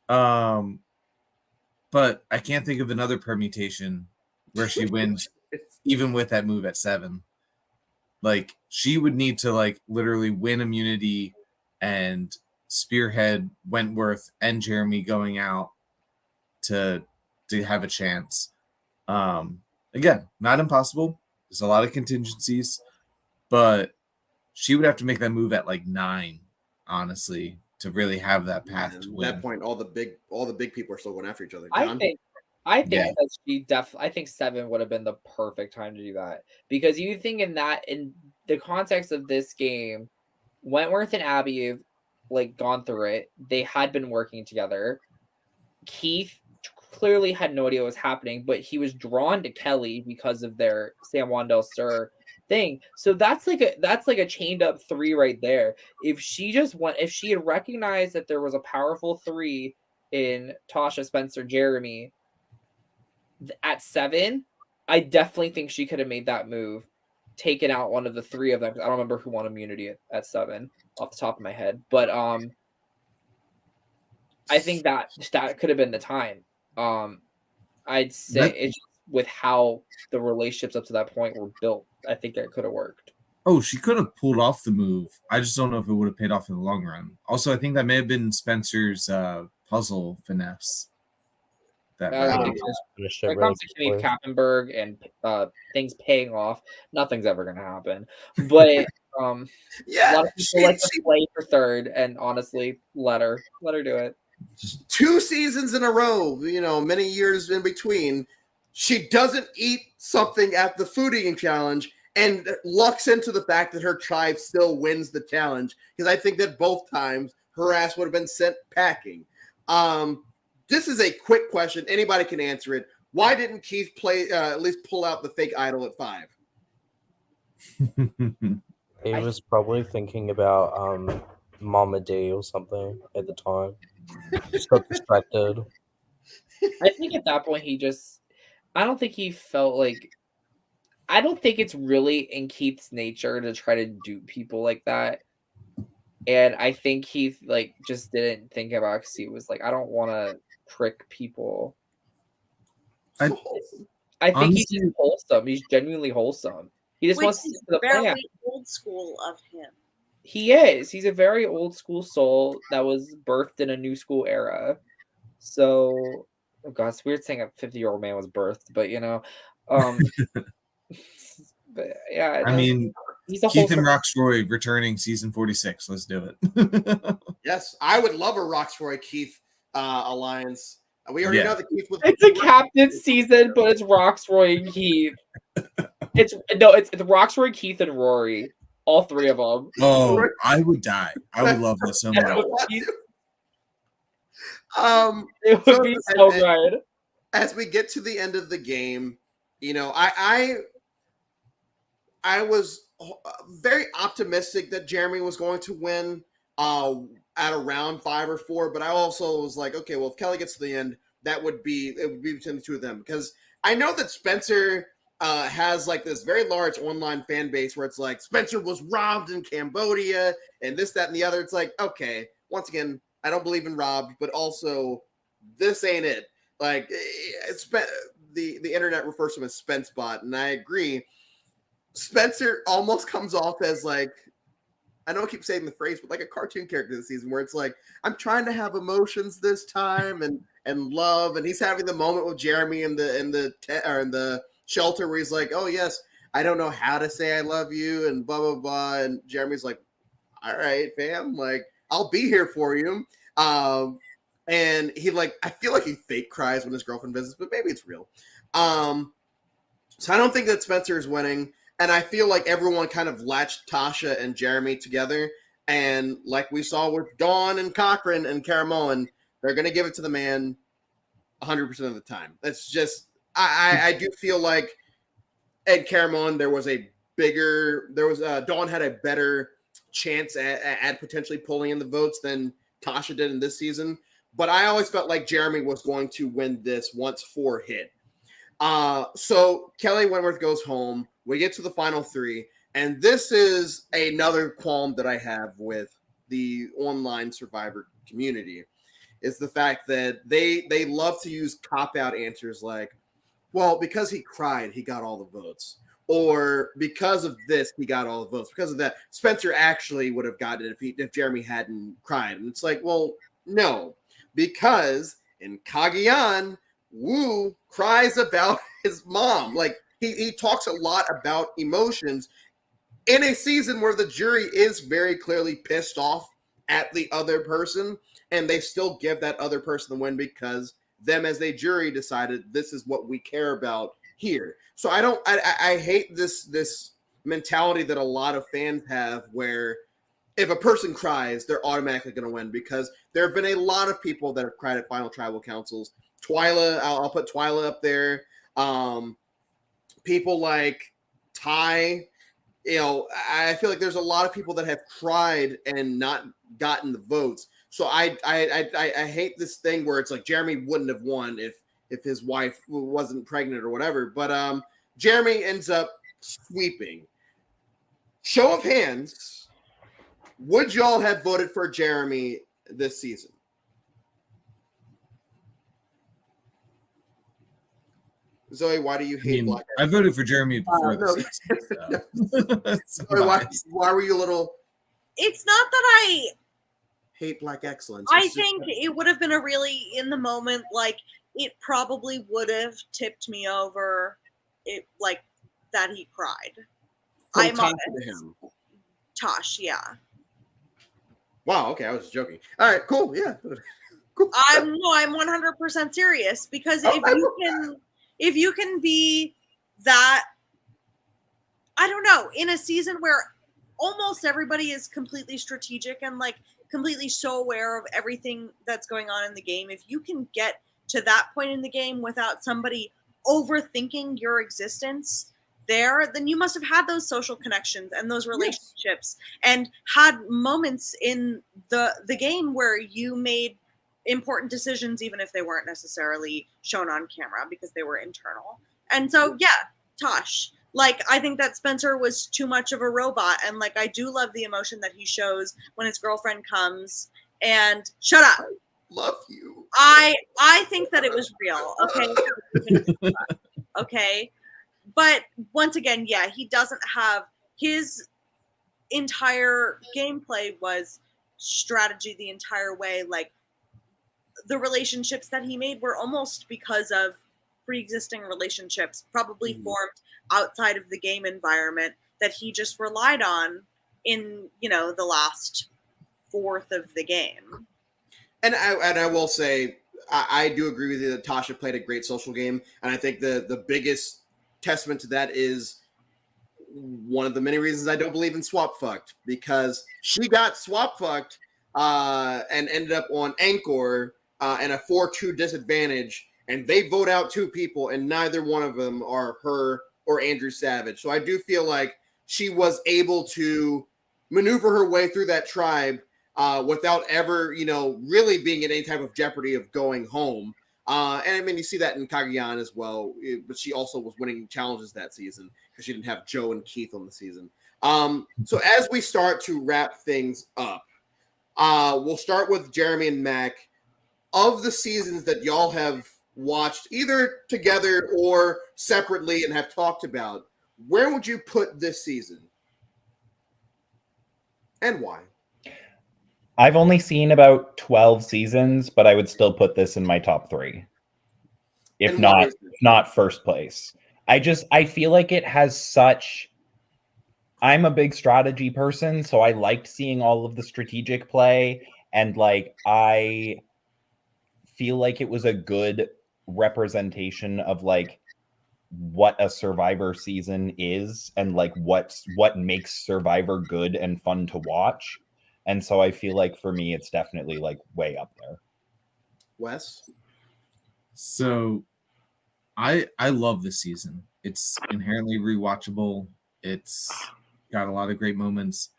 pull. But I can't think of another permutation where she wins, even with that move at 7. Like, she would need to, like, literally win immunity and spearhead Wentworth and Jeremy going out to have a chance. Again, not impossible. There's a lot of contingencies, but she would have to make that move at like 9, honestly, to really have that path to win.
At that point, all the big people are still going after each other.
I think that she I think 7 would have been the perfect time to do that, because you think in the context of this game, Wentworth and Abby have like gone through it. They had been working together. Keith clearly had no idea what was happening, but he was drawn to Kelly because of their San Juan del Sur thing. So that's like a chained up 3 right there. If she had recognized that there was a powerful 3 in Tasha, Spencer, Jeremy at 7, I definitely think she could have made that move, taken out one of the 3 of them. I don't remember who won immunity at 7 off the top of my head, but I think that could have been the time. I'd say it's just with how the relationships up to that point were built, I think it could have worked.
Oh, she could have pulled off the move. I just don't know if it would have paid off in the long run. Also, I think that may have been Spencer's puzzle finesse.
When it comes to Kimmy Kappenberg and things paying off, nothing's ever going to happen. But a lot of people like to play for 3rd, and honestly, let her do it.
2 seasons in a row, you know, many years in between, she doesn't eat something at the food eating challenge and lucks into the fact that her tribe still wins the challenge, because I think that both times her ass would have been sent packing. This is a quick question. Anybody can answer it. Why didn't Keith at least pull out the fake idol at 5?
He was probably thinking about Mama D or something at the time. Just got distracted.
I think at that point I don't think he felt like, I don't think it's really in Keith's nature to try to dupe people like that. And I think he like just didn't think about it, because he was like, I don't want to trick people. I think he's just wholesome. He's genuinely wholesome. He just wants to stick to the plan.
Very old school of him.
He is. He's a very old school soul that was birthed in a new school era. So, oh God, it's weird saying a 50-year-old man was birthed, but you know, but yeah.
I mean,
he's a
Keith and Roxroy returning season 46. Let's do it.
Yes, I would love a Roxroy Keith alliance. We already know that Keith was.
It's a captain season, but it's Roxroy and Keith. It's Roxroy, Keith, and Rory. All 3 of them.
Oh, I would die. I would love this so much.
It would be so good.
As we get to the end of the game, you know, I was very optimistic that Jeremy was going to win at around 5 or 4, but I also was like, okay, well, if Kelly gets to the end, it would be between the 2 of them, because I know that Spencer has like this very large online fan base where it's like Spencer was robbed in Cambodia and this, that, and the other. It's like, okay, once again, I don't believe in robbed, but also this ain't it. Like, the internet refers to him as Spence bot, and I agree. Spencer almost comes off as like I know I keep saying the phrase, but like a cartoon character this season where it's like, I'm trying to have emotions this time and love. And he's having the moment with Jeremy in the shelter where he's like, oh yes, I don't know how to say I love you and blah, blah, blah. And Jeremy's like, all right, fam, like I'll be here for you. And he I feel like he fake cries when his girlfriend visits, but maybe it's real. So I don't think that Spencer is winning. And I feel like everyone kind of latched Tasha and Jeremy together. And like we saw with Dawn and Cochran and Caramoan, they're going to give it to the man 100% of the time. That's just, I do feel like Ed Caramoan, Dawn had a better chance at potentially pulling in the votes than Tasha did in this season. But I always felt like Jeremy was going to win this once 4 hit. So Kelly Wentworth goes home. We get to the final 3. And this is another qualm that I have with the online Survivor community is the fact that they love to use cop-out answers like, well, because he cried, he got all the votes. Or because of this, he got all the votes. Because of that, Spencer actually would have gotten it if Jeremy hadn't cried. And it's like, well, no. Because in Cagayan, Wu cries about his mom. Like, he talks a lot about emotions in a season where the jury is very clearly pissed off at the other person, and they still give that other person the win because them as a jury decided this is what we care about here. So I hate this mentality that a lot of fans have where if a person cries, they're automatically going to win, because there have been a lot of people that have cried at final tribal councils. Twyla, I'll put Twyla up there. People like Ty, I feel like there's a lot of people that have cried and not gotten the votes. So I hate this thing where it's like Jeremy wouldn't have won if his wife wasn't pregnant or whatever. But Jeremy ends up sweeping. Show of hands, would y'all have voted for Jeremy this season? Zoe, why do you hate Black?
I voted for Jeremy before this season.
Zoe, why were you a little...
It's not that I
hate Black excellence.
I think it would have been a really, in the moment, like, it probably would have tipped me over, like, that he cried.
From Tosh to him.
Tosh, yeah.
Wow, okay, I was joking. All right, cool, yeah. Cool.
I'm 100% serious, because if you can be that, I don't know, in a season where almost everybody is completely strategic and like completely so aware of everything that's going on in the game, if you can get to that point in the game without somebody overthinking your existence there, then you must have had those social connections and those relationships and had moments in the game where you made important decisions, even if they weren't necessarily shown on camera because they were internal. And so, yeah, Tosh, like, I think that Spencer was too much of a robot. And like, I do love the emotion that he shows when his girlfriend comes and shut up.
I love you.
I think that it was real. Okay. Okay. But once again, yeah, he doesn't have, his entire gameplay was strategy the entire way. Like, the relationships that he made were almost because of pre-existing relationships, probably formed outside of the game environment that he just relied on in, the last fourth of the game.
And I will say, I do agree with you that Tasha played a great social game. And I think the biggest testament to that is one of the many reasons I don't believe in swap fucked, because she got swap fucked and ended up on Anchor and a 4-2 disadvantage, and they vote out 2 people, and neither one of them are her or Andrew Savage. So I do feel like she was able to maneuver her way through that tribe without ever, really being in any type of jeopardy of going home. And I mean, you see that in Cagayan as well, but she also was winning challenges that season because she didn't have Joe and Keith on the season. So as we start to wrap things up, we'll start with Jeremy and Mac. Of the seasons that y'all have watched either together or separately and have talked about, where would you put this season? And why?
I've only seen about 12 seasons, but I would still put this in my top 3. If
And why
not,
is this?
not first place. I feel like it has such. I'm a big strategy person, so I liked seeing all of the strategic play, and like I feel like it was a good representation of like what a Survivor season is and like what makes Survivor good and fun to watch. And so I feel like for me it's definitely like way up there.
Wes?
So I love this season. It's inherently rewatchable. It's got a lot of great moments.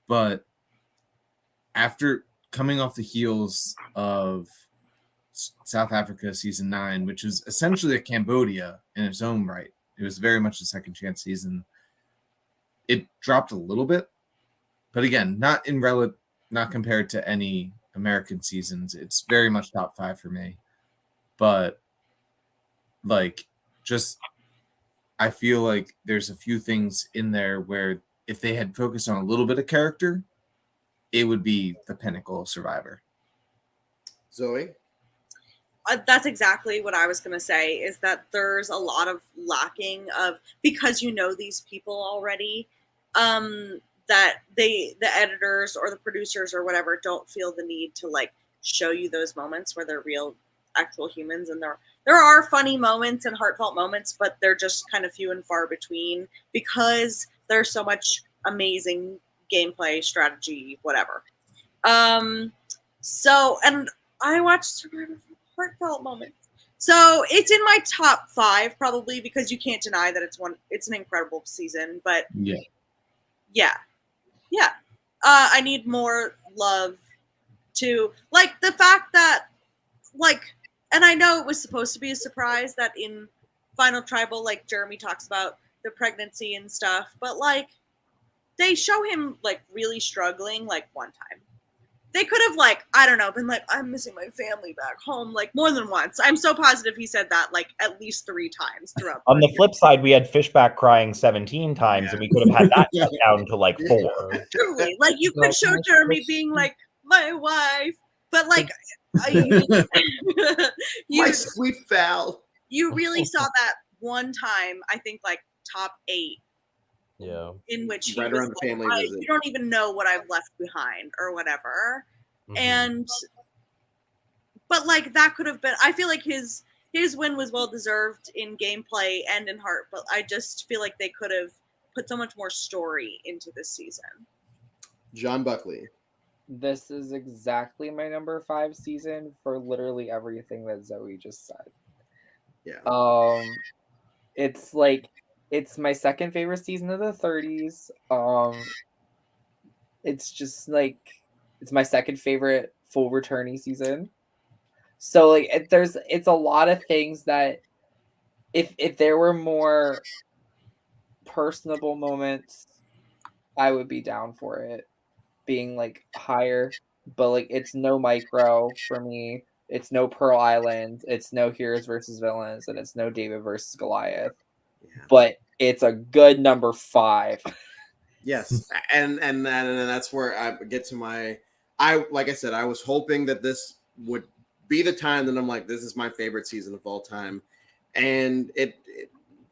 But after coming off the heels of South Africa season 9, which was essentially a Cambodia in its own right, it was very much a second chance season. It dropped a little bit, but again, not compared to any American seasons. It's very much top 5 for me. But like, just I feel like there's a few things in there where if they had focused on a little bit of character, it would be the pinnacle of Survivor.
Zoe?
That's exactly what I was going to say, is that there's a lot of lacking of, because you know these people already, that the editors or the producers or whatever don't feel the need to like show you those moments where they're real actual humans, and there are funny moments and heartfelt moments, but they're just kind of few and far between because there's so much amazing gameplay, strategy, whatever. So, and I watched Survivor for heartfelt moments. So it's in my top 5 probably, because you can't deny that it's an incredible season. But yeah. I need more love to like the fact that like, and I know it was supposed to be a surprise that in Final Tribal, like Jeremy talks about the pregnancy and stuff, but like they show him like really struggling like one time. They could have like, I don't know, been like, I'm missing my family back home like more than once. I'm so positive he said that like at least 3 times throughout.
On the flip side, we had Fishback crying 17 times, and we could have had that cut down to like 4.
Truly, like you could show Jeremy being like, my wife, but like,
My sweet Val.
You really saw that one time, I think like top 8.
Yeah.
In which he
Right
was
around the family
like,
visit.
you don't even know what I've left behind or whatever. And but like that could have been, I feel like his win was well deserved in gameplay and in heart, but I just feel like they could have put so much more story into this season.
John Buckley.
This is exactly my number 5 season for literally everything that Zoe just said.
Yeah.
It's like, it's my second favorite season of the 30s. It's just like, it's my second favorite full returnee season. So like it's a lot of things that if there were more personable moments, I would be down for it being like higher, but like it's no micro for me. It's no Pearl Island, it's no heroes versus villains, and it's no David versus Goliath.
Yeah.
But it's a good number 5.
Yes, and that's where I get to like I said, I was hoping that this would be the time that I'm like, this is my favorite season of all time, and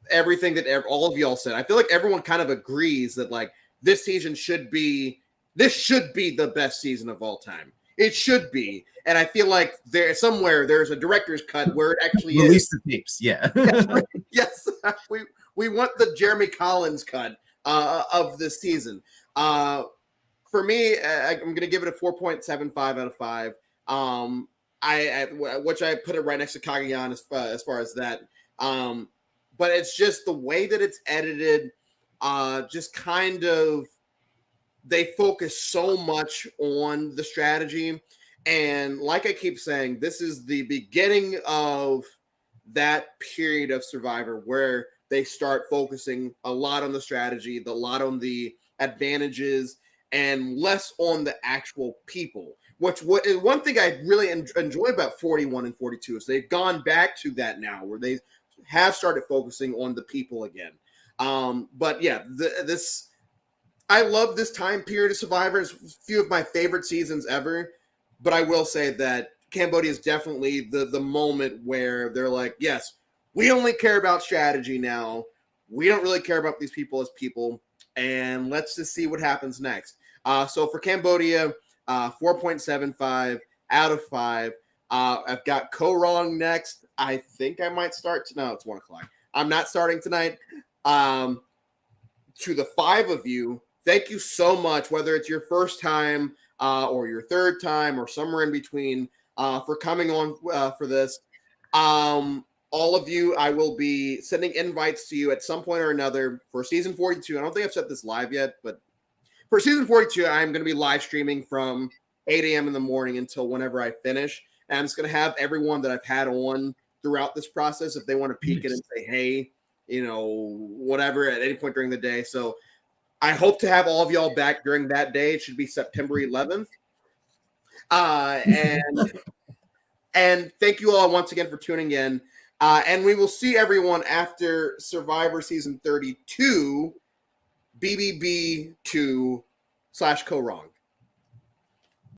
everything that all of y'all said, I feel like everyone kind of agrees that like this should be the best season of all time. It should be, and I feel like there's a director's cut where it actually
release the tapes. Yeah.
Yes, we want the Jeremy Collins cut of this season. For me, I'm going to give it a 4.75 out of 5. Which I put it right next to Kagayan as far as that. But it's just the way that it's edited. Just kind of, they focus so much on the strategy, and like I keep saying, this is the beginning of that period of Survivor where they start focusing a lot on the strategy, a lot on the advantages, and less on the actual people. One thing I really enjoy about 41 and 42 is they've gone back to that now, where they have started focusing on the people again. But yeah, I love this time period of Survivor. It's a few of my favorite seasons ever. But I will say that Cambodia is definitely the moment where they're like, yes, we only care about strategy now. We don't really care about these people as people. And let's just see what happens next. So for Cambodia, 4.75 out of 5. I've got Ko-Rong next. I think I might start. No, it's 1 o'clock. I'm not starting tonight. To the 5 of you, thank you so much, whether it's your first time or your third time or somewhere in between, for coming on for this. All of you, I will be sending invites to you at some point or another for season 42. I don't think I've said this live yet, but for season 42, I'm going to be live streaming from 8 a.m. in the morning until whenever I finish. And I'm just going to have everyone that I've had on throughout this process, if they want to peek in and say, hey, whatever, at any point during the day. So I hope to have all of y'all back during that day. It should be September 11th. And thank you all once again for tuning in. And we will see everyone after Survivor Season 32, BBB2/Ko-Rong.